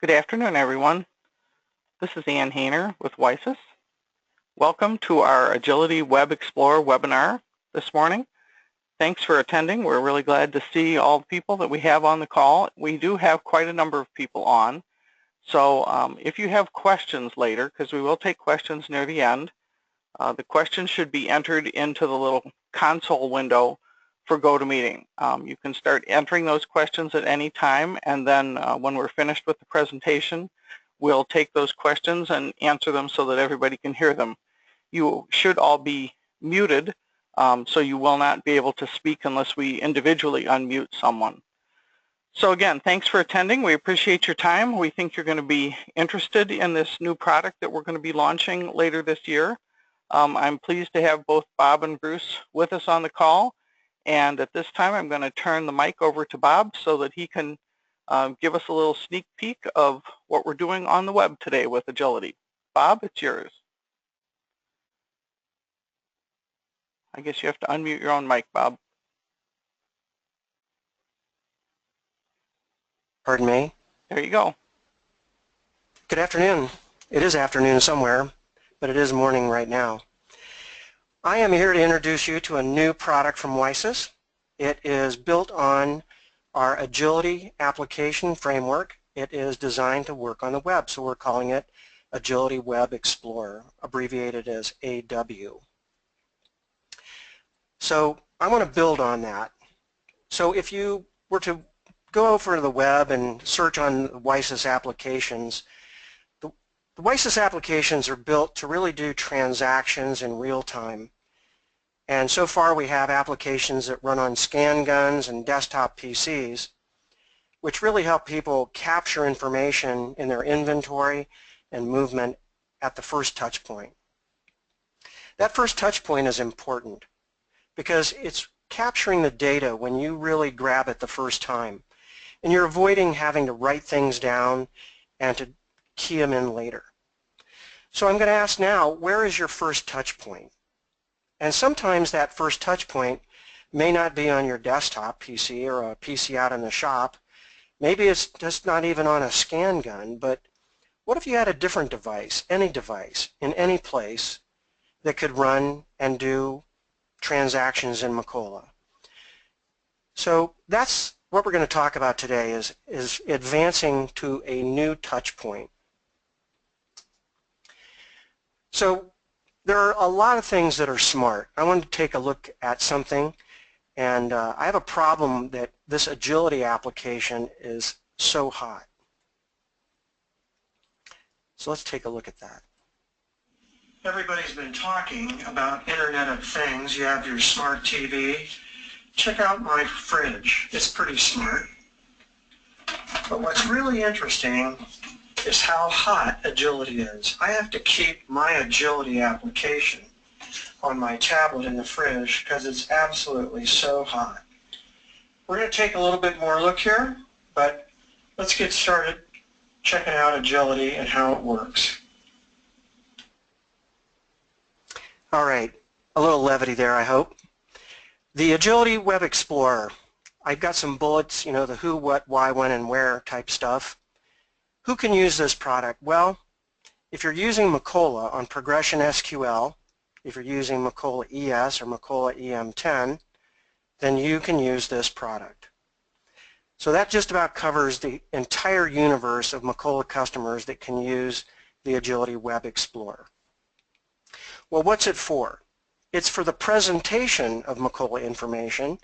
Good afternoon, everyone. This is Ann Hayner with WiSys. Welcome to our Agility Web Explorer webinar this morning. Thanks for attending. We're really glad to see all the people that we have on the call. We do have quite a number of people on. So if you have questions later, because we will take questions near the end, the questions should be entered into the little console window for GoToMeeting. You can start entering those questions at any time, and then when we're finished with the presentation, we'll take those questions and answer them so that everybody can hear them. You should all be muted, so you will not be able to speak unless we individually unmute someone. So again, thanks for attending. We appreciate your time. We think you're going to be interested in this new product that we're going to be launching later this year. I'm pleased to have both Bob and Bruce with us on the call. And at this time, I'm going to turn the mic over to Bob so that he can give us a little sneak peek of what we're doing on the web today with Agility. Bob, it's yours. I guess you have to unmute your own mic, Bob. Pardon me? There you go. Good afternoon. It is afternoon somewhere, but it is morning right now. I am here to introduce you to a new product from WiSys. It is built on our Agility application framework. It is designed to work on the web, so we're calling it Agility Web Explorer, abbreviated as AW. So I want to build on that. So if you were to go over to the web and search on WiSys applications, the WiSys applications are built to really do transactions in real time. And so far we have applications that run on scan guns and desktop PCs, which really help people capture information in their inventory and movement at the first touch point. That first touch point is important because it's capturing the data when you really grab it the first time. And you're avoiding having to write things down and to key them in later. So I'm going to ask now, where is your first touch point? And sometimes that first touch point may not be on your desktop PC or a PC out in the shop. Maybe it's just not even on a scan gun, but what if you had a different device, in any place that could run and do transactions in Macola? So that's what we're going to talk about today is advancing to a new touch point. So there are a lot of things that are smart. I wanted to take a look at something, and I have a problem that this Agility application is so hot. So let's take a look at that. Everybody's been talking about Internet of Things. You have your smart TV. Check out my fridge. It's pretty smart. But what's really interesting is how hot Agility is. I have to keep my Agility application on my tablet in the fridge because it's absolutely so hot. We're going to take a little bit more look here, but let's get started checking out Agility and how it works. All right, a little levity there, I hope. The Agility Web Explorer. I've got some bullets, the who, what, why, when, and where type stuff. Who can use this product? Well, if you're using Macola on Progression SQL, if you're using Macola ES or Macola EM10, then you can use this product. So that just about covers the entire universe of Macola customers that can use the Agility Web Explorer. Well, what's it for? It's for the presentation of Macola information,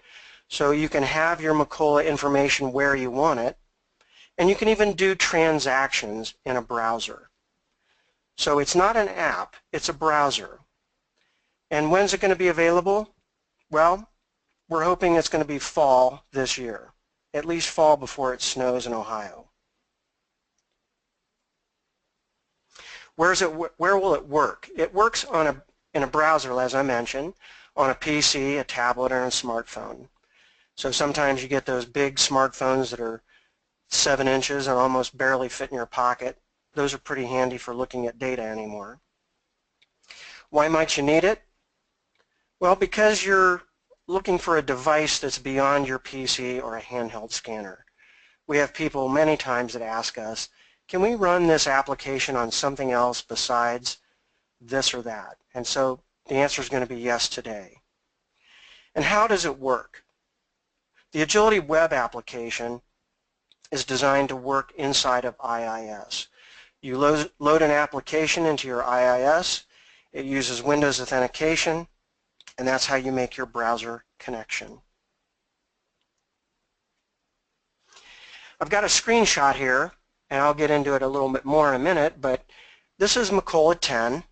so you can have your Macola information where you want it, and you can even do transactions in a browser. So it's not an app, it's a browser. And when's it going to be available? Well, we're hoping it's going to be fall this year, at least fall before it snows in Ohio. Where will it work? It works in a browser, as I mentioned, on a PC, a tablet, or a smartphone. So sometimes you get those big smartphones that are 7 inches and almost barely fit in your pocket. Those are pretty handy for looking at data anymore. Why might you need it? Well, because you're looking for a device that's beyond your PC or a handheld scanner. We have people many times that ask us, can we run this application on something else besides this or that? And so the answer is going to be yes today. And how does it work? The Agility Web application is designed to work inside of IIS. You load an application into your IIS, it uses Windows authentication, and that's how you make your browser connection. I've got a screenshot here, and I'll get into it a little bit more in a minute, but this is Macola 10,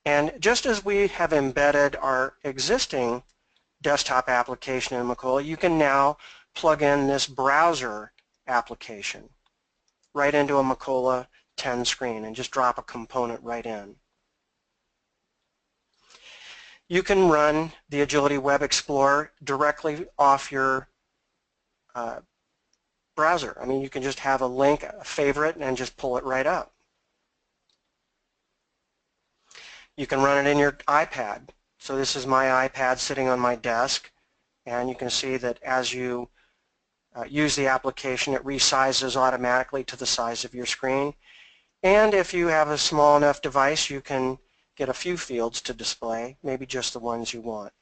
and just as we have embedded our existing desktop application in Macola, you can now plug in this browser application right into a Macola 10 screen and just drop a component right in. You can run the Agility Web Explorer directly off your browser. I mean, you can just have a link, a favorite, and just pull it right up. You can run it in your iPad. So this is my iPad sitting on my desk, and you can see that as you use the application, it resizes automatically to the size of your screen. And if you have a small enough device, you can get a few fields to display, maybe just the ones you want.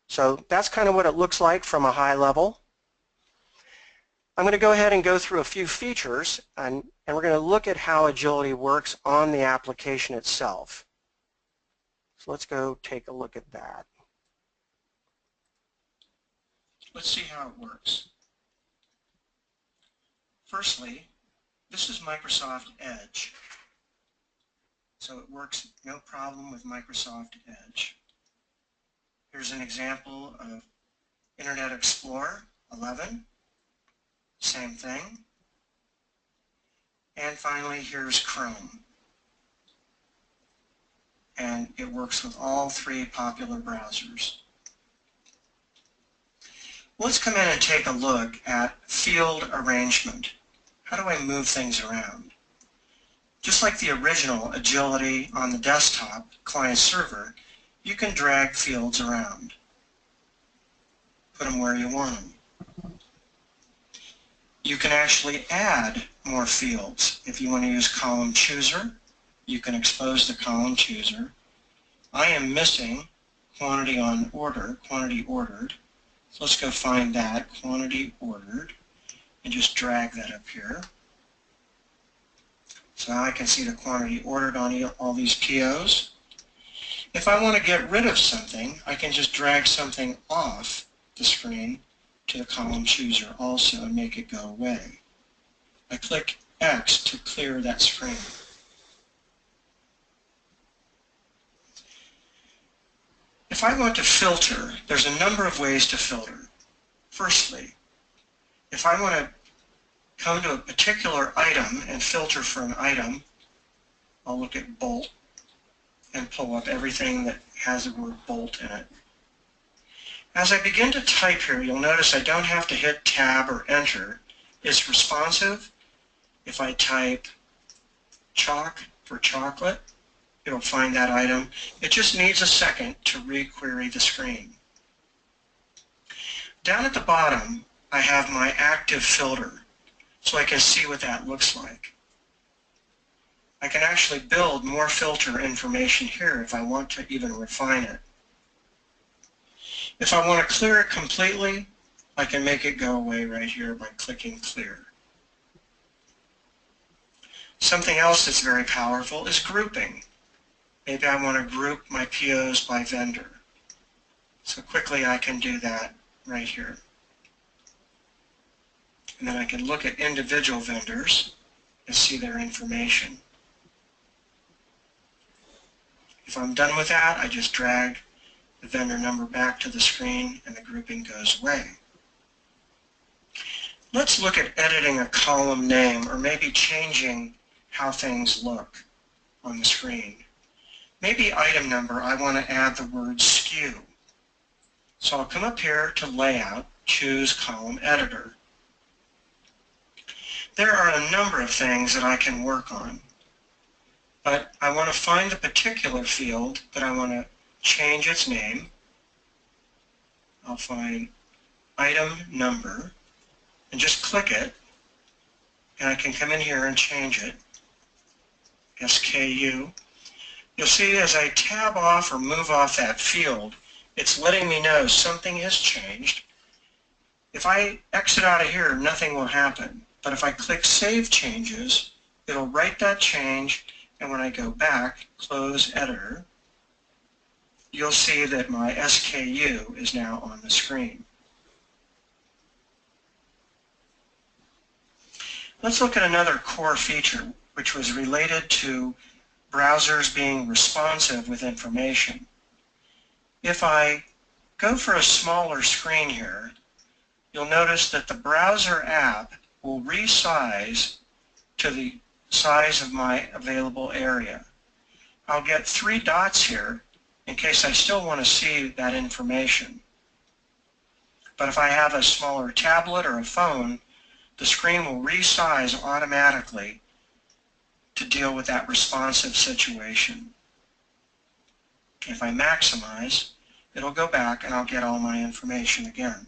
So that's kind of what it looks like from a high level. I'm going to go ahead and go through a few features, and we're going to look at how Agility works on the application itself. So let's go take a look at that. Let's see how it works. Firstly, this is Microsoft Edge. So it works no problem with Microsoft Edge. Here's an example of Internet Explorer 11. Same thing. And finally, here's Chrome. And it works with all three popular browsers. Let's come in and take a look at field arrangement. How do I move things around? Just like the original Agility on the desktop client server, you can drag fields around. Put them where you want them. You can actually add more fields. If you want to use column chooser, you can expose the column chooser. I am missing quantity on order, quantity ordered. So let's go find that, quantity ordered, and just drag that up here. So now I can see the quantity ordered on all these POs. If I want to get rid of something, I can just drag something off the screen to the column chooser also and make it go away. I click X to clear that screen. If I want to filter, there's a number of ways to filter. Firstly, if I want to come to a particular item and filter for an item, I'll look at bolt and pull up everything that has the word bolt in it. As I begin to type here, you'll notice I don't have to hit tab or enter. It's responsive. If I type chalk for chocolate, it'll find that item. It just needs a second to re-query the screen. Down at the bottom, I have my active filter, so I can see what that looks like. I can actually build more filter information here if I want to even refine it. If I want to clear it completely, I can make it go away right here by clicking clear. Something else that's very powerful is grouping. Maybe I want to group my POs by vendor. So quickly I can do that right here. And then I can look at individual vendors and see their information. If I'm done with that, I just drag the vendor number back to the screen and the grouping goes away. Let's look at editing a column name or maybe changing how things look on the screen. Maybe item number, I want to add the word SKU. So I'll come up here to Layout, choose Column Editor. There are a number of things that I can work on, but I want to find the particular field that I want to change its name. I'll find item number and just click it, and I can come in here and change it, SKU. You'll see as I tab off or move off that field, it's letting me know something has changed. If I exit out of here, nothing will happen. But if I click Save Changes, it'll write that change, and when I go back, close Editor, you'll see that my SKU is now on the screen. Let's look at another core feature, which was related to browsers being responsive with information. If I go for a smaller screen here, you'll notice that the browser app will resize to the size of my available area. I'll get 3 dots here in case I still want to see that information. But if I have a smaller tablet or a phone, the screen will resize automatically to deal with that responsive situation. If I maximize, it'll go back and I'll get all my information again.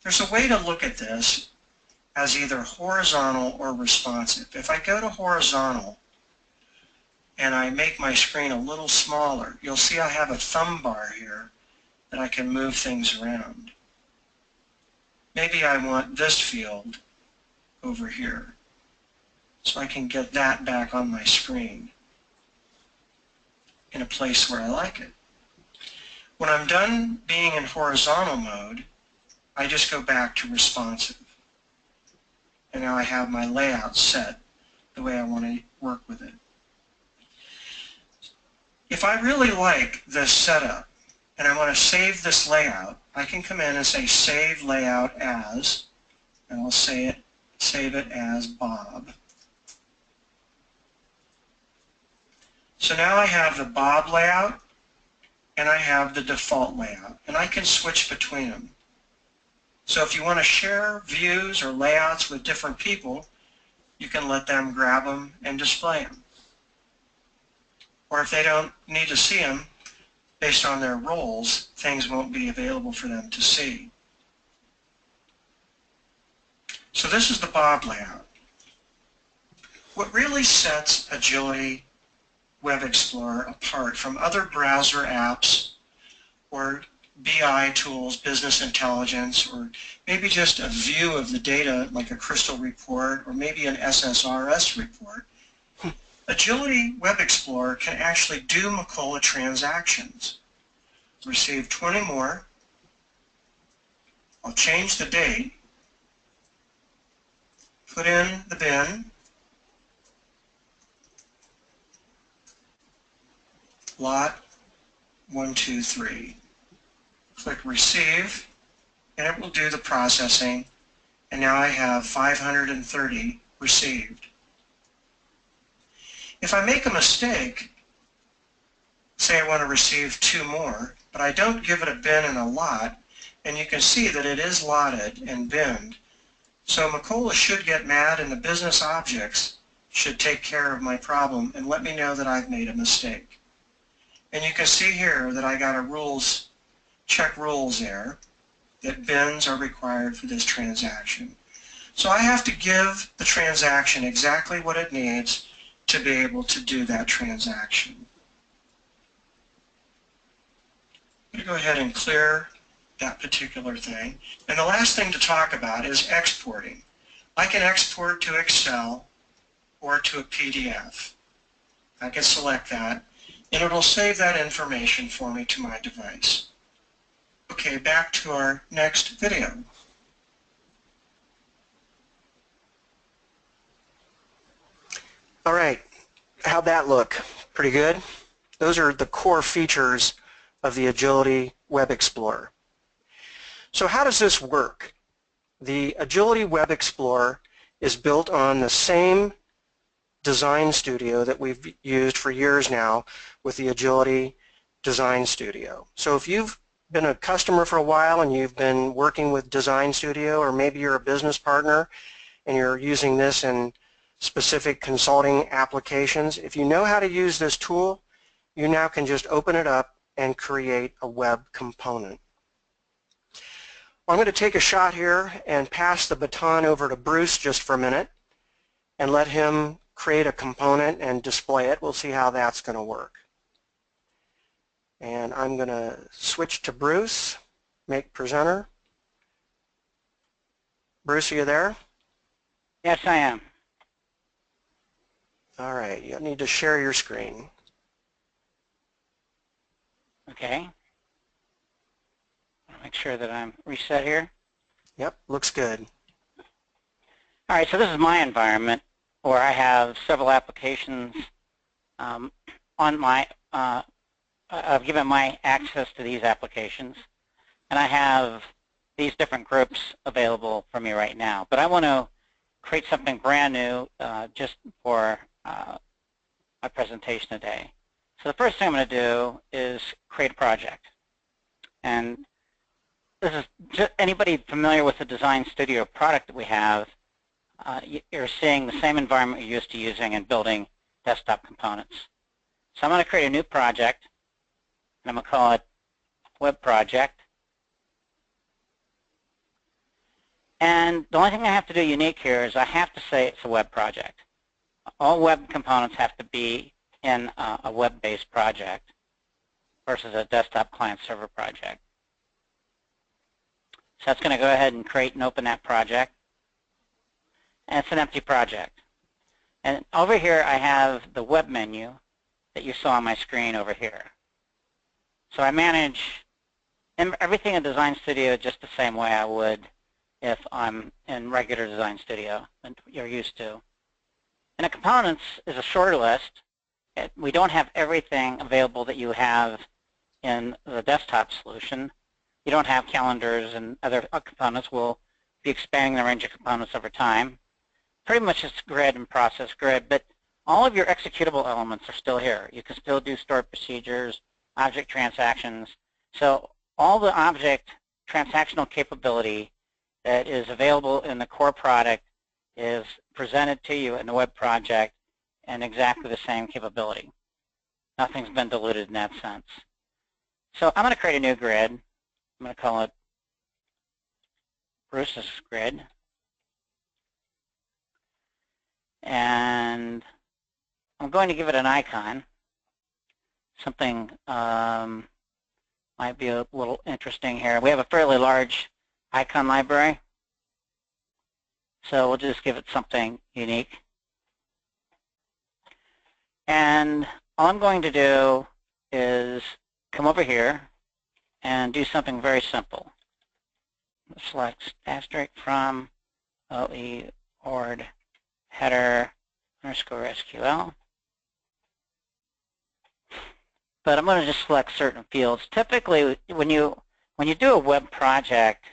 There's a way to look at this as either horizontal or responsive. If I go to horizontal and I make my screen a little smaller, you'll see I have a thumb bar here that I can move things around. Maybe I want this field over here, so I can get that back on my screen in a place where I like it. When I'm done being in horizontal mode, I just go back to responsive. And now I have my layout set the way I want to work with it. If I really like this setup and I want to save this layout, I can come in and say Save Layout As, and I'll save it as Bob. So now I have the Bob layout and I have the default layout, and I can switch between them. So if you want to share views or layouts with different people, you can let them grab them and display them. Or if they don't need to see them, based on their roles, things won't be available for them to see. So this is the Bob layout. What really sets Agility Web Explorer apart from other browser apps or BI tools, business intelligence, or maybe just a view of the data like a Crystal report or maybe an SSRS report, Agility Web Explorer can actually do Macola transactions. Receive 20 more. I'll change the date, put in the bin, lot 123. Click Receive, and it will do the processing, and now I have 530 received. If I make a mistake, say I want to receive 2 more, but I don't give it a bin and a lot, and you can see that it is lotted and binned. So Macola should get mad, and the business objects should take care of my problem and let me know that I've made a mistake. And you can see here that I got a rules, check rules error, that bins are required for this transaction. So I have to give the transaction exactly what it needs to be able to do that transaction. I'm going to go ahead and clear that particular thing. And the last thing to talk about is exporting. I can export to Excel or to a PDF. I can select that, and it'll save that information for me to my device. Okay, back to our next video. All right, how'd that look? Pretty good? Those are the core features of the Agility Web Explorer. So how does this work? The Agility Web Explorer is built on the same design studio that we've used for years now with the Agility Design Studio. So if you've been a customer for a while and you've been working with Design Studio, or maybe you're a business partner and you're using this in specific consulting applications, if you know how to use this tool, you now can just open it up and create a web component. I'm going to take a shot here and pass the baton over to Bruce just for a minute and let him create a component and display it. We'll see how that's going to work. And I'm going to switch to Bruce, make presenter. Bruce, are you there? Yes, I am. All right, you need to share your screen. Okay. Make sure that I'm reset here. Yep, looks good. All right, so this is my environment where I have several applications on my, I've given my access to these applications, and I have these different groups available for me right now. But I want to create something brand new just for my presentation today. So the first thing I'm going to do is create a project. And this is just anybody familiar with the Design Studio product that we have, you're seeing the same environment you're used to using and building desktop components. So I'm going to create a new project, and I'm going to call it Web Project. And the only thing I have to do unique here is I have to say it's a web project. All web components have to be in a web-based project versus a desktop client-server project. So that's going to go ahead and create and open that project. And it's an empty project. And over here I have the web menu that you saw on my screen over here. So I manage everything in Design Studio just the same way I would if I'm in regular Design Studio and you're used to. And the components is a shorter list. We don't have everything available that you have in the desktop solution. You don't have calendars and other components. We'll be expanding the range of components over time. Pretty much it's grid and process grid, but all of your executable elements are still here. You can still do stored procedures, object transactions. So all the object transactional capability that is available in the core product is presented to you in the web project and exactly the same capability. Nothing's been diluted in that sense. So I'm going to create a new grid. I'm going to call it Bruce's grid. And I'm going to give it an icon. Something might be a little interesting here. We have a fairly large icon library, so we'll just give it something unique. And all I'm going to do is come over here and do something very simple. Select asterisk from OE ord header underscore SQL. But I'm going to just select certain fields. Typically, when you do a web project,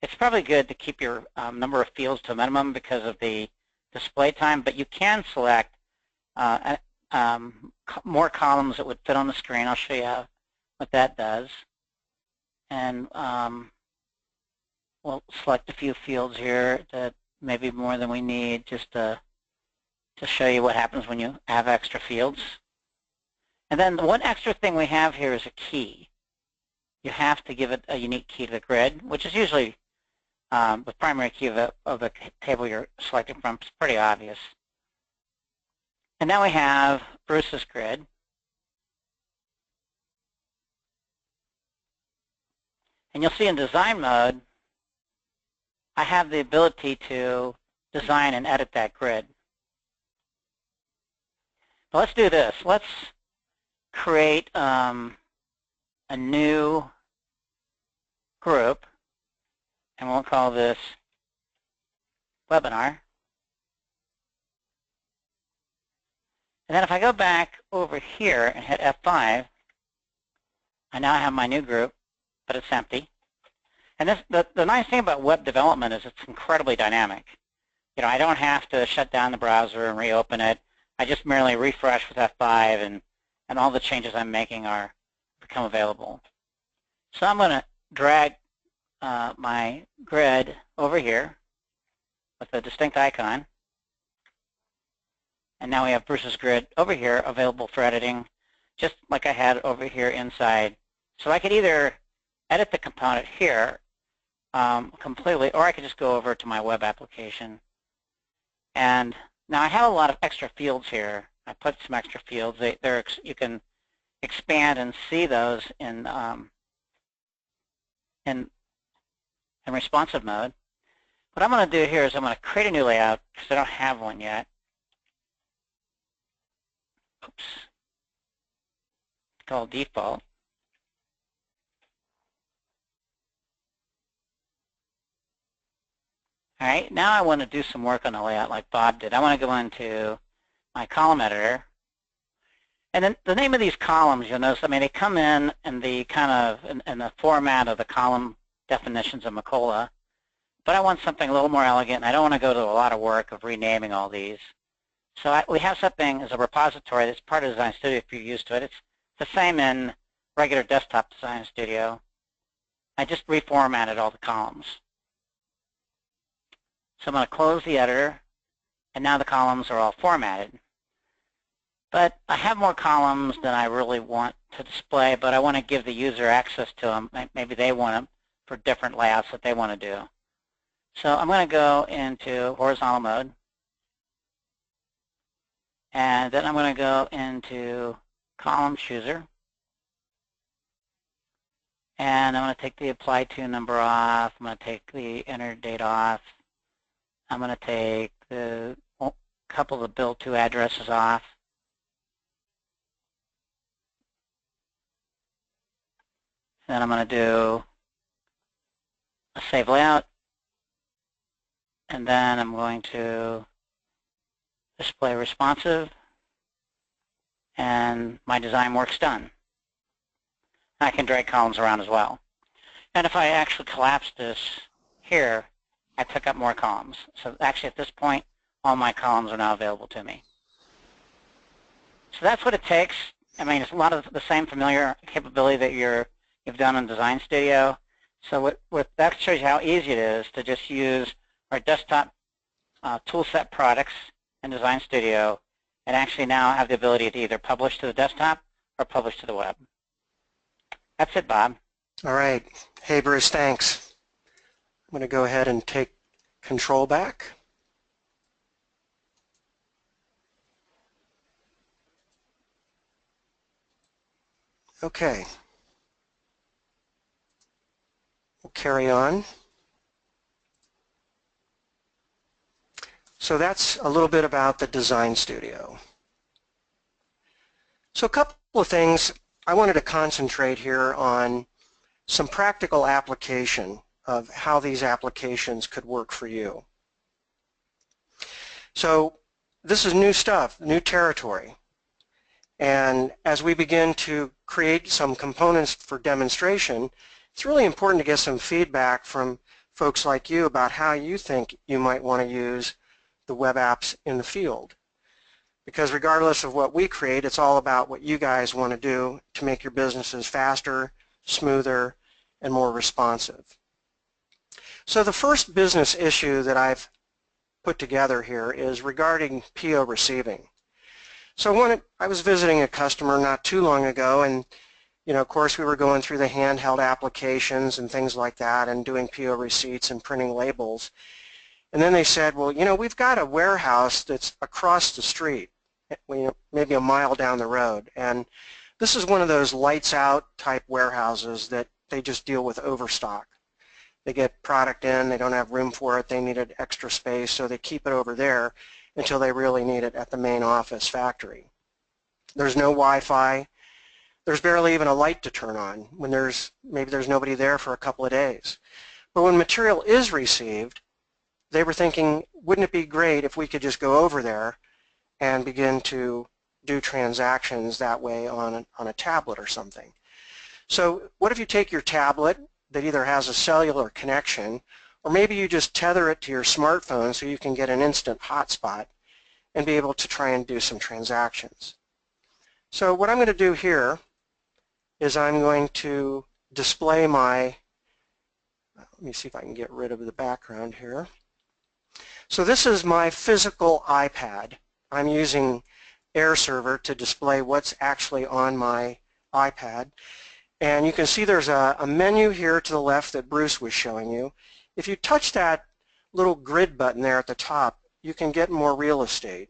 it's probably good to keep your number of fields to a minimum because of the display time, but you can select more columns that would fit on the screen. I'll show you what that does. And we'll select a few fields here that maybe more than we need just to show you what happens when you have extra fields. And then the one extra thing we have here is a key. You have to give it a unique key to the grid, which is usually the primary key of the table you're selecting from. It's pretty obvious. And now we have Bruce's grid. And you'll see in design mode, I have the ability to design and edit that grid. But let's do this. Let's create a new group, and we'll call this webinar. And then if I go back over here and hit F5, I now have my new group, but it's empty. And this, the nice thing about web development is it's incredibly dynamic. You know, I don't have to shut down the browser and reopen it. I just merely refresh with F5 and all the changes I'm making become available. So I'm going to drag my grid over here with a distinct icon. And now we have Bruce's grid over here available for editing, just like I had over here inside. So I could either edit the component here, completely, or I could just go over to my web application. And now I have a lot of extra fields here. I put some extra fields. You can expand and see those in responsive mode. What I'm going to do here is I'm going to create a new layout because I don't have one yet. Oops. Called default. All right, now I want to do some work on the layout like Bob did. I want to go into my column editor. And then the name of these columns, you'll notice, I mean, they come in the kind of, in the format of the column definitions of Macola. But I want something a little more elegant, and I don't want to go to a lot of work of renaming all these. So we have something as a repository that's part of Design Studio if you're used to it. It's the same in regular desktop Design Studio. I just reformatted all the columns. So I'm going to close the editor, and now the columns are all formatted. But I have more columns than I really want to display, but I want to give the user access to them. Maybe they want them for different layouts that they want to do. So I'm going to go into horizontal mode, and then I'm going to go into column chooser, and I'm going to take the apply to number off. I'm going to take the enter date off. I'm going to take the couple of the build to addresses off. Then I'm going to do a save layout. And then I'm going to display responsive, and my design work's done. I can drag columns around as well. And if I actually collapse this here, I pick up more columns. So actually at this point, all my columns are now available to me. So that's what it takes. I mean, it's a lot of the same familiar capability that you've done in Design Studio. So that shows you how easy it is to just use our desktop toolset products in Design Studio and actually now have the ability to either publish to the desktop or publish to the web. That's it, Bob. All right. Hey, Bruce, thanks. I'm going to go ahead and take control back. Okay. We'll carry on. So that's a little bit about the Design Studio. So a couple of things. I wanted to concentrate here on some practical application of how these applications could work for you. So this is new stuff, new territory. And as we begin to create some components for demonstration, it's really important to get some feedback from folks like you about how you think you might want to use the web apps in the field. Because regardless of what we create, it's all about what you guys want to do to make your businesses faster, smoother, and more responsive. So the first business issue that I've put together here is regarding PO receiving. So I was visiting a customer not too long ago, and of course we were going through the handheld applications and things like that and doing PO receipts and printing labels. And then they said, well, we've got a warehouse that's across the street, maybe a mile down the road. And this is one of those lights out type warehouses that they just deal with overstock. They get product in, they don't have room for it, they needed extra space, so they keep it over there until they really need it at the main office factory. There's no Wi-Fi. There's barely even a light to turn on when maybe there's nobody there for a couple of days. But when material is received, they were thinking, wouldn't it be great if we could just go over there and begin to do transactions that way on a tablet or something. So what if you take your tablet that either has a cellular connection, or maybe you just tether it to your smartphone so you can get an instant hotspot and be able to try and do some transactions. So what I'm going to do here is I'm going to display my, let me see if I can get rid of the background here. So this is my physical iPad. I'm using Air Server to display what's actually on my iPad. And you can see there's a menu here to the left that Bruce was showing you. If you touch that little grid button there at the top, you can get more real estate.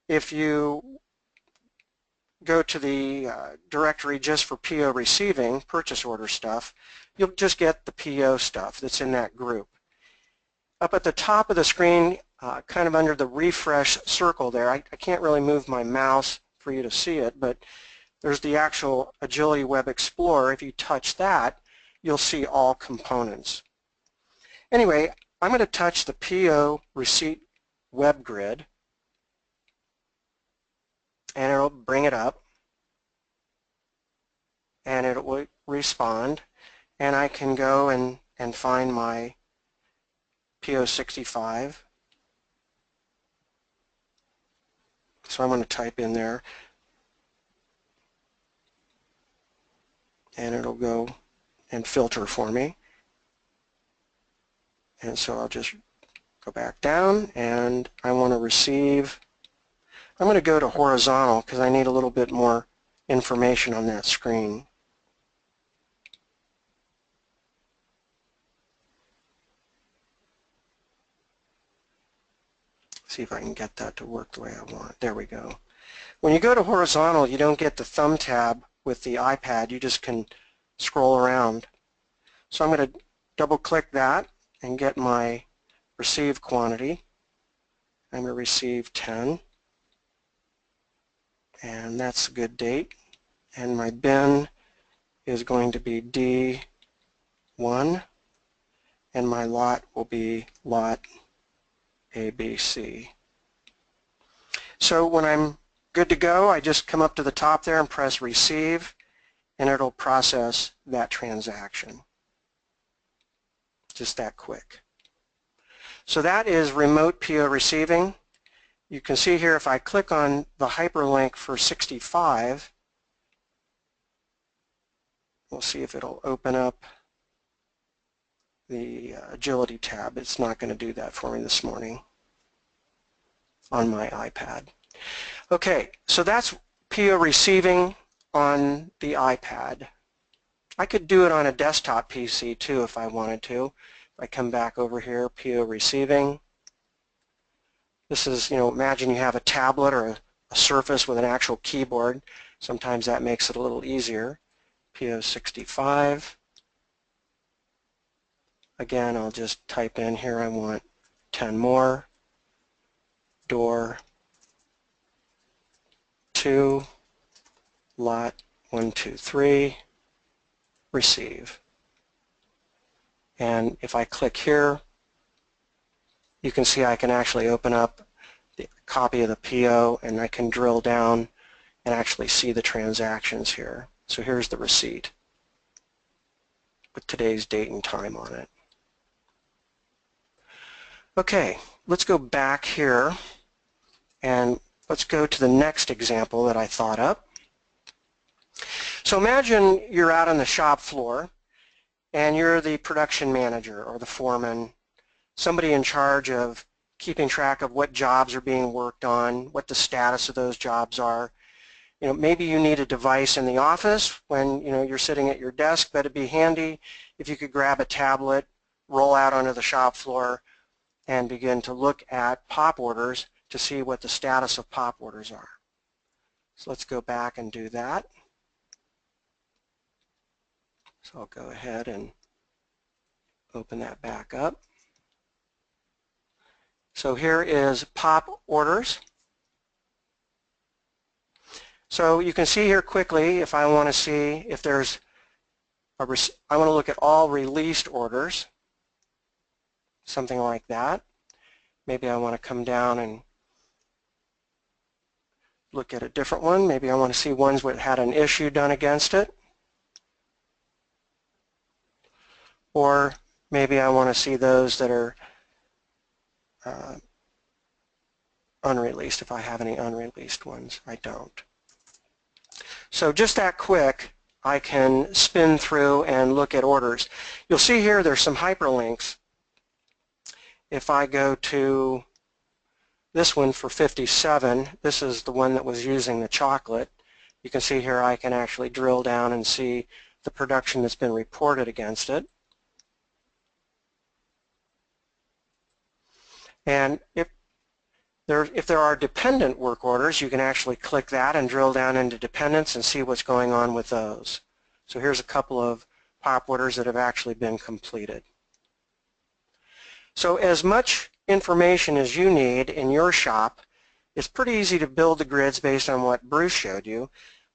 If you go to the directory just for PO receiving, purchase order stuff, you'll just get the PO stuff that's in that group. Up at the top of the screen, kind of under the refresh circle there, I can't really move my mouse for you to see it, but there's the actual Agility Web Explorer. If you touch that, you'll see all components. Anyway, I'm going to touch the PO receipt web grid, and it'll bring it up, and it will respond, and I can go and find my PO65. So I'm going to type in there, and it'll go and filter for me. And so I'll just go back down, and I want to receive. I'm going to go to horizontal because I need a little bit more information on that screen. See if I can get that to work the way I want. There we go. When you go to horizontal, you don't get the thumb tab with the iPad. You just can scroll around. So I'm going to double click that and get my receive quantity. I'm going to receive 10. And that's a good date. And my bin is going to be D1. And my lot will be lot ABC. So when I'm good to go, I just come up to the top there and press receive, and it'll process that transaction. Just that quick. So that is remote PO receiving. You can see here if I click on the hyperlink for 65, we'll see if it'll open up the Agility tab. It's not going to do that for me this morning on my iPad. Okay, so that's PO receiving on the iPad. I could do it on a desktop PC too if I wanted to. If I come back over here, PO receiving. This is, imagine you have a tablet or a Surface with an actual keyboard. Sometimes that makes it a little easier. PO 65. Again, I'll just type in here, I want 10 more. Door 2, lot 1, 2, 3, receive. And if I click here, you can see I can actually open up the copy of the PO, and I can drill down and actually see the transactions here. So here's the receipt with today's date and time on it. Okay, let's go back here and let's go to the next example that I thought up. So imagine you're out on the shop floor and you're the production manager or the foreman, somebody in charge of keeping track of what jobs are being worked on, what the status of those jobs are. Maybe you need a device in the office when you're sitting at your desk, but it'd be handy if you could grab a tablet, roll out onto the shop floor, and begin to look at pop orders to see what the status of pop orders are. So let's go back and do that. So I'll go ahead and open that back up. So here is pop orders. So you can see here quickly if I want to see if there's I want to look at all released orders, something like that. Maybe I want to come down and look at a different one. Maybe I want to see ones that had an issue done against it. Or maybe I want to see those that are unreleased, if I have any unreleased ones. I don't. So just that quick, I can spin through and look at orders. You'll see here there's some hyperlinks. If I go to this one for 57, this is the one that was using the chocolate. You can see here I can actually drill down and see the production that's been reported against it. And if there are dependent work orders, you can actually click that and drill down into dependents and see what's going on with those. So here's a couple of pop orders that have actually been completed. So as much information as you need in your shop, it's pretty easy to build the grids based on what Bruce showed you,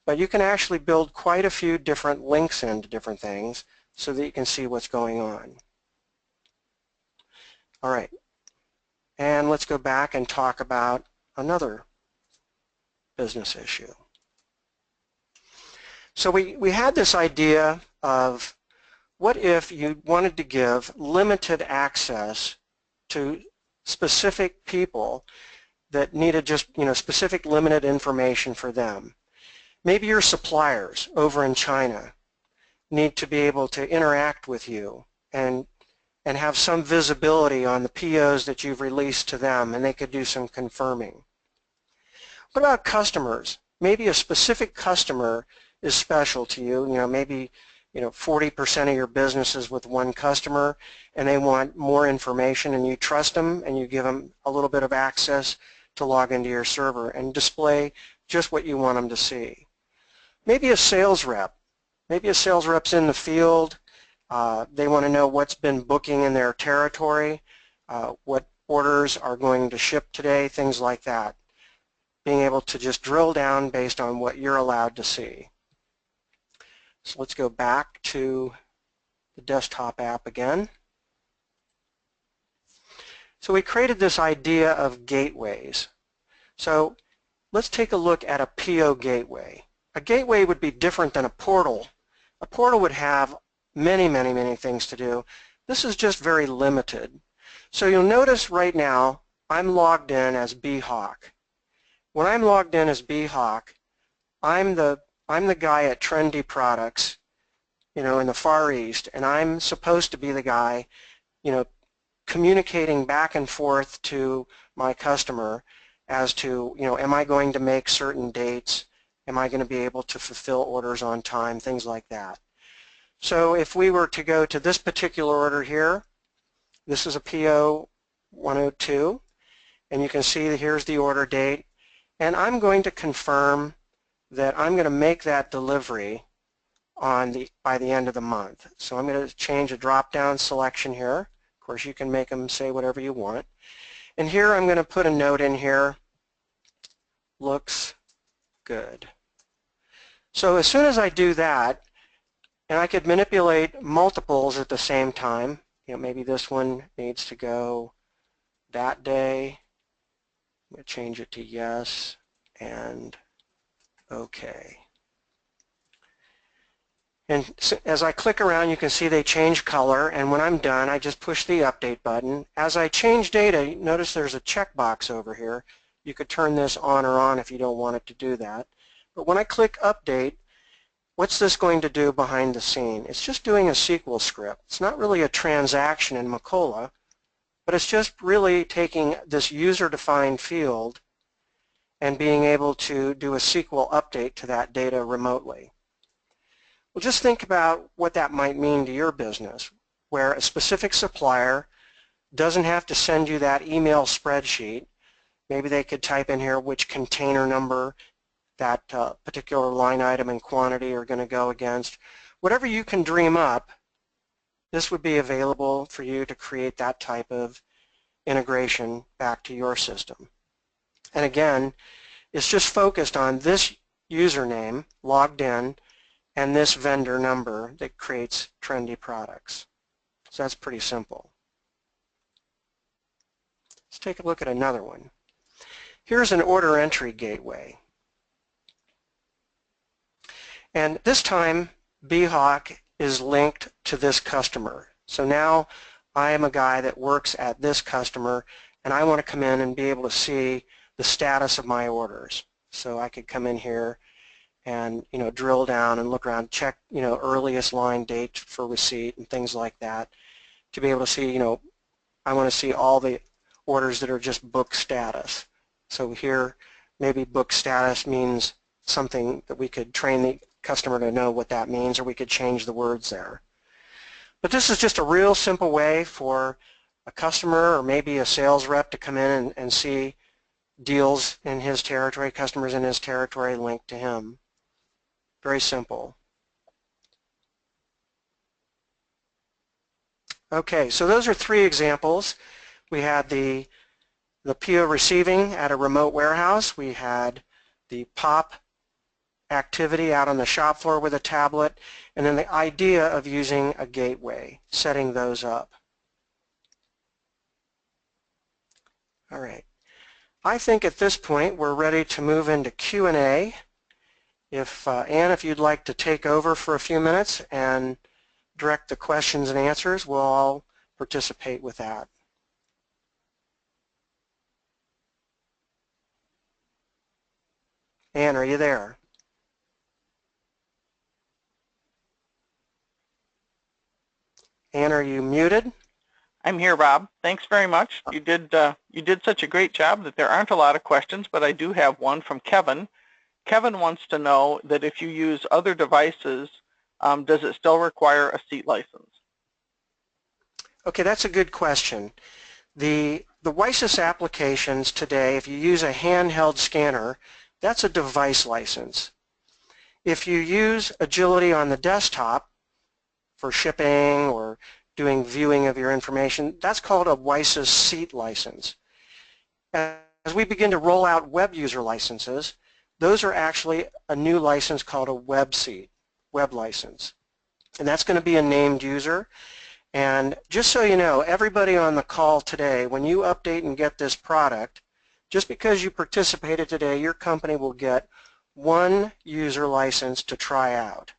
but you can actually build quite a few different links into different things so that you can see what's going on. All right. And let's go back and talk about another business issue. So we had this idea of what if you wanted to give limited access to specific people that needed just specific limited information for them. Maybe your suppliers over in China need to be able to interact with you and have some visibility on the POs that you've released to them, and they could do some confirming. What about customers? Maybe a specific customer is special to you. Maybe 40% of your business is with one customer, and they want more information, and you trust them, and you give them a little bit of access to log into your server and display just what you want them to see. Maybe a sales rep. Maybe a sales rep's in the field. They want to know what's been booking in their territory, what orders are going to ship today, things like that. Being able to just drill down based on what you're allowed to see. So let's go back to the desktop app again. So we created this idea of gateways. So let's take a look at a PO gateway. A gateway would be different than a portal. A portal would have many, many, many things to do. This is just very limited. So you'll notice right now I'm logged in as BHawk. When I'm logged in as BHawk, I'm the guy at Trendy Products, in the Far East, and I'm supposed to be the guy, communicating back and forth to my customer as to, am I going to make certain dates? Am I going to be able to fulfill orders on time? Things like that. So if we were to go to this particular order here, this is a PO 102, and you can see that here's the order date, and I'm going to confirm that I'm going to make that delivery by the end of the month. So I'm going to change a drop-down selection here. Of course, you can make them say whatever you want. And here I'm going to put a note in here, looks good. So as soon as I do that, and I could manipulate multiples at the same time, maybe this one needs to go that day. I'm going to change it to yes and okay. And so as I click around, you can see they change color, and when I'm done, I just push the update button. As I change data, notice there's a checkbox over here. You could turn this on or on if you don't want it to do that. But when I click update, what's this going to do behind the scene? It's just doing a SQL script. It's not really a transaction in Macola, but it's just really taking this user-defined field and being able to do a SQL update to that data remotely. Well, just think about what that might mean to your business, where a specific supplier doesn't have to send you that email spreadsheet. Maybe they could type in here which container number that particular line item and quantity are going to go against. Whatever you can dream up, this would be available for you to create that type of integration back to your system. And again, it's just focused on this username logged in and this vendor number that creates Trendy Products. So that's pretty simple. Let's take a look at another one. Here's an order entry gateway. And this time, BHawk is linked to this customer. So now I am a guy that works at this customer, and I want to come in and be able to see the status of my orders. So I could come in here and drill down and look around, check earliest line date for receipt and things like that, to be able to see I want to see all the orders that are just book status. So here maybe book status means something that we could train the customer to know what that means, or we could change the words there. But this is just a real simple way for a customer or maybe a sales rep to come in and see deals in his territory, customers in his territory linked to him. Very simple. Okay, so those are 3 examples. We had the PO receiving at a remote warehouse. We had the POP activity out on the shop floor with a tablet, and then the idea of using a gateway, setting those up. All right. I think at this point we're ready to move into Q&A. If Ann, if you'd like to take over for a few minutes and direct the questions and answers, we'll all participate with that. Ann, are you there? Ann, are you muted? I'm here, Bob. Thanks very much. You did such a great job that there aren't a lot of questions, but I do have one from Kevin. Kevin wants to know that if you use other devices, does it still require a seat license? Okay, that's a good question. The WiSys applications today, if you use a handheld scanner, that's a device license. If you use Agility on the desktop for shipping or doing viewing of your information, that's called a WiSys seat license. As we begin to roll out web user licenses, those are actually a new license called a web seat, web license. And that's going to be a named user. And just so you know, everybody on the call today, when you update and get this product, just because you participated today, your company will get 1 user license to try out.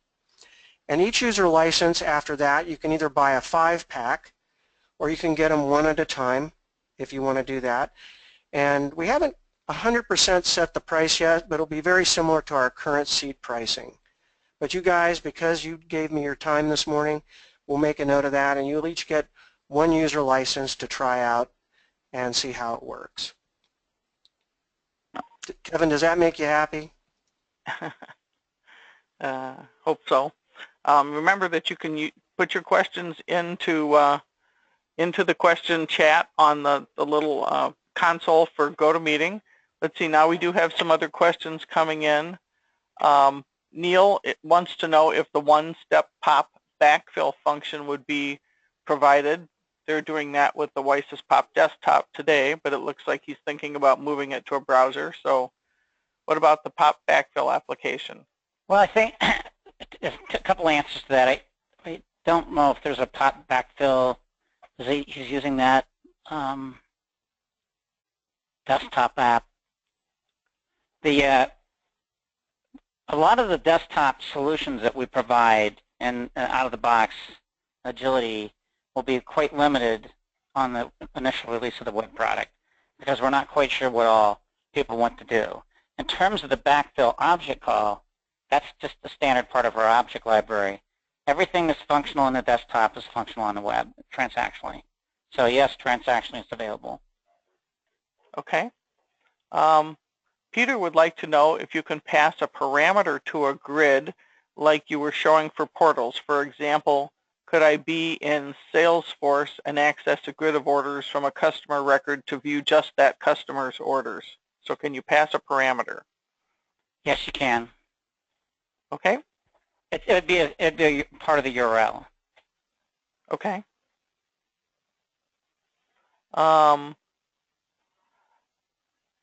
And each user license after that, you can either buy a 5-pack or you can get them one at a time if you want to do that. And we haven't 100% set the price yet, but it'll be very similar to our current seat pricing. But you guys, because you gave me your time this morning, we'll make a note of that, and you'll each get 1 user license to try out and see how it works. Kevin, does that make you happy? Hope so. Remember that you can put your questions into the question chat on the little console for GoToMeeting. Let's see, now we do have some other questions coming in. Neil wants to know if the one-step POP backfill function would be provided. They're doing that with the WiSys POP desktop today, but it looks like he's thinking about moving it to a browser. So what about the POP backfill application? Well, I think a couple answers to that. I don't know if there's a POP backfill. He's using that desktop app. A lot of the desktop solutions that we provide and out of the box Agility will be quite limited on the initial release of the web product because we're not quite sure what all people want to do. In terms of the backfill object call, that's just the standard part of our object library. Everything that's functional on the desktop is functional on the web transactionally. So yes, transactionally it's available. Okay. Peter would like to know if you can pass a parameter to a grid like you were showing for portals. For example, could I be in Salesforce and access a grid of orders from a customer record to view just that customer's orders? So can you pass a parameter? Yes, you can. Okay. It'd be a part of the URL. Okay.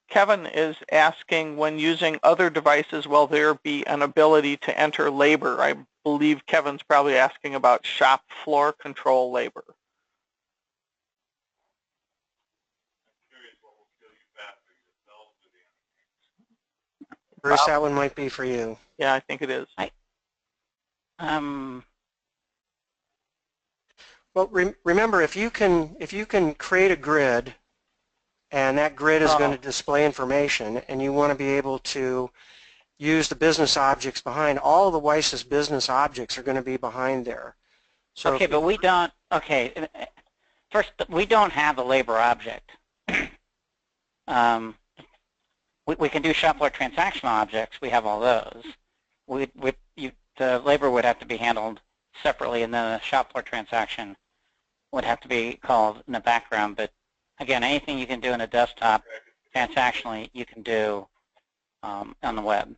Kevin is asking, when using other devices, will there be an ability to enter labor? I believe Kevin's probably asking about shop floor control labor. Bruce, that one might be for you. Yeah, I think it is. Well, remember, if you can create a grid, and that grid is going to display information, and you want to be able to use the business objects behind, all the WiSys business objects are going to be behind there. So okay, but we don't, okay, first, we don't have a labor object. We we can do shop floor transaction objects. We have all those. The labor would have to be handled separately, and then the shop floor transaction would have to be called in the background. But again, anything you can do in a desktop transactionally, you can do on the web.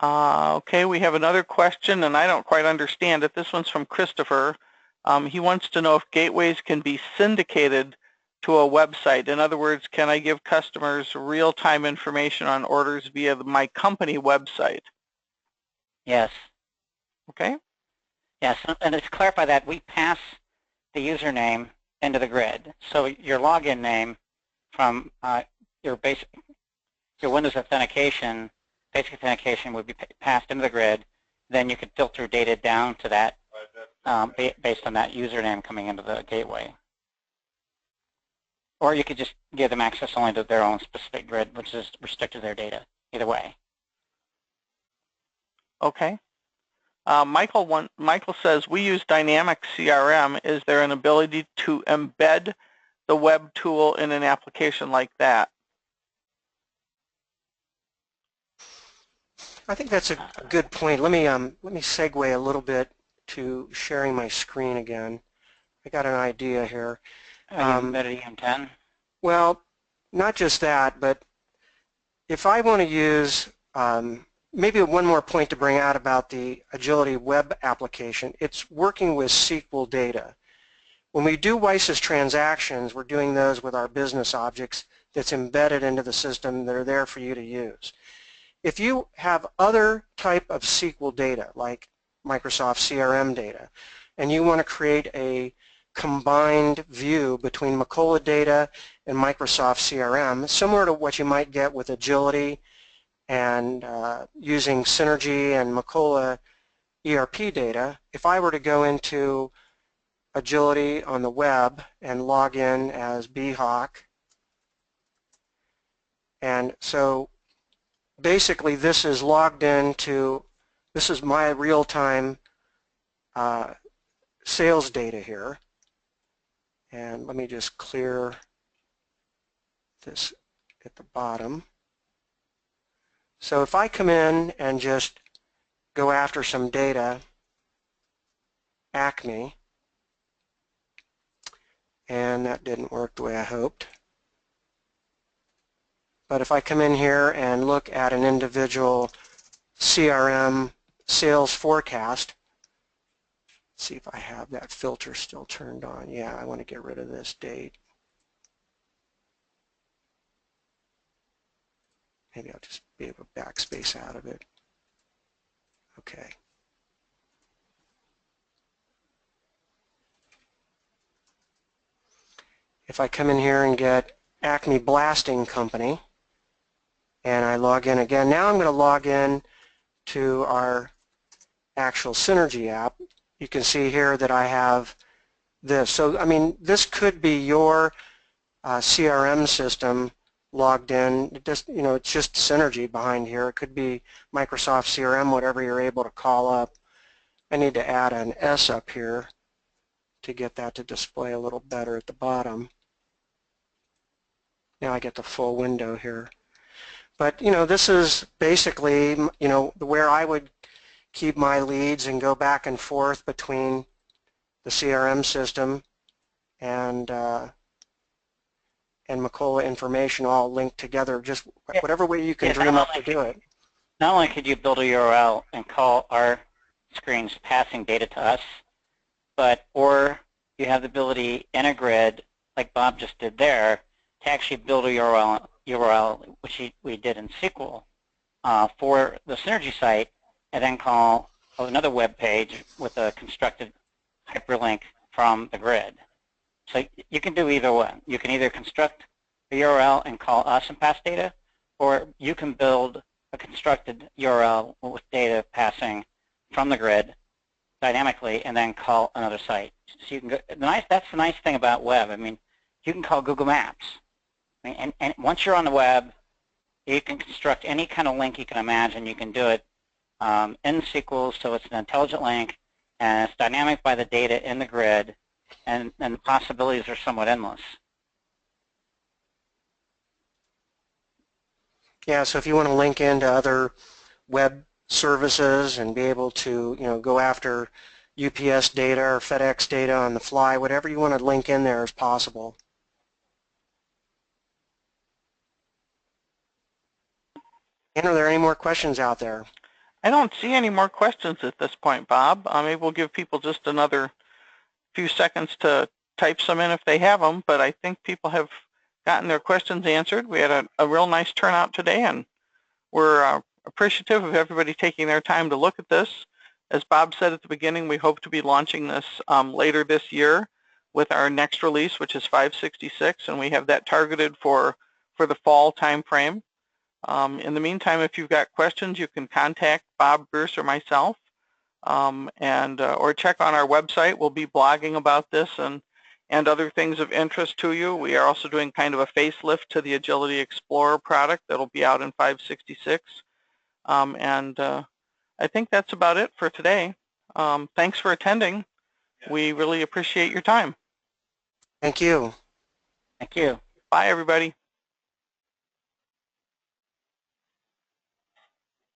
Okay, we have another question, and I don't quite understand it. This one's from Christopher. He wants to know if gateways can be syndicated to a website. In other words, can I give customers real-time information on orders via my company website? Yes. Okay. Yes, and to clarify that, we pass the username into the grid. So your login name from your Windows authentication, basic authentication would be passed into the grid. Then you could filter data down to that based on that username coming into the gateway. Or you could just give them access only to their own specific grid, which is restricted to their data, either way. Okay. Michael says, we use dynamic CRM. Is there an ability to embed the web tool in an application like that? I think that's a good point. Let me segue a little bit to sharing my screen again. I got an idea here. Embedded EM10? Well, not just that, but if I want to use maybe one more point to bring out about the Agility web application, it's working with SQL data. When we do WiSys transactions, we're doing those with our business objects that's embedded into the system that are there for you to use. If you have other type of SQL data, like Microsoft CRM data, and you want to create a combined view between Macola data and Microsoft CRM, similar to what you might get with Agility and using Synergy and Macola ERP data, if I were to go into Agility on the web and log in as BHawk, and so basically this is logged into, this is my real-time sales data here. And let me just clear this at the bottom. So if I come in and just go after some data, Acme, and that didn't work the way I hoped. But if I come in here and look at an individual CRM sales forecast, let's see if I have that filter still turned on. Yeah, I want to get rid of this date. Maybe I'll just be able to backspace out of it. Okay. If I come in here and get Acme Blasting Company, and I log in again, now I'm going to log in to our actual Synergy app. You can see here that I have this. So, I mean, this could be your CRM system logged in. It just, you know, it's just Synergy behind here. It could be Microsoft CRM, whatever you're able to call up. I need to add an S up here to get that to display a little better at the bottom. Now I get the full window here. But, you know, this is basically, you know, where I would keep my leads and go back and forth between the CRM system and Macola information all linked together, just whatever way you can dream up to do it. Not only could you build a URL and call our screens passing data to us, but or you have the ability in a grid, like Bob just did there, to actually build a URL which we did in SQL for the Synergy site, and then call another web page with a constructed hyperlink from the grid. So you can do either one. You can either construct a URL and call us and pass data, or you can build a constructed URL with data passing from the grid dynamically and then call another site. So you can go, that's the nice thing about web. I mean, you can call Google Maps. I mean, and once you're on the web, you can construct any kind of link you can imagine. You can do it in SQL, so it's an intelligent link. and it's dynamic by the data in the grid, and the possibilities are somewhat endless. Yeah, so if you want to link into other web services and be able to, go after UPS data or FedEx data on the fly, whatever you want to link in there is possible. And are there any more questions out there? I don't see any more questions at this point, Bob. Maybe we'll give people just another few seconds to type some in if they have them, but I think people have gotten their questions answered. We had a real nice turnout today, and we're appreciative of everybody taking their time to look at this. As Bob said at the beginning, we hope to be launching this later this year with our next release, which is 566, and we have that targeted for the fall time frame. In the meantime, if you've got questions, you can contact Bob, Bruce, or myself, or check on our website. We'll be blogging about this and other things of interest to you. We are also doing kind of a facelift to the Agility Explorer product that'll be out in 566. I think that's about it for today. Thanks for attending. We really appreciate your time. Thank you. Thank you. Bye, everybody.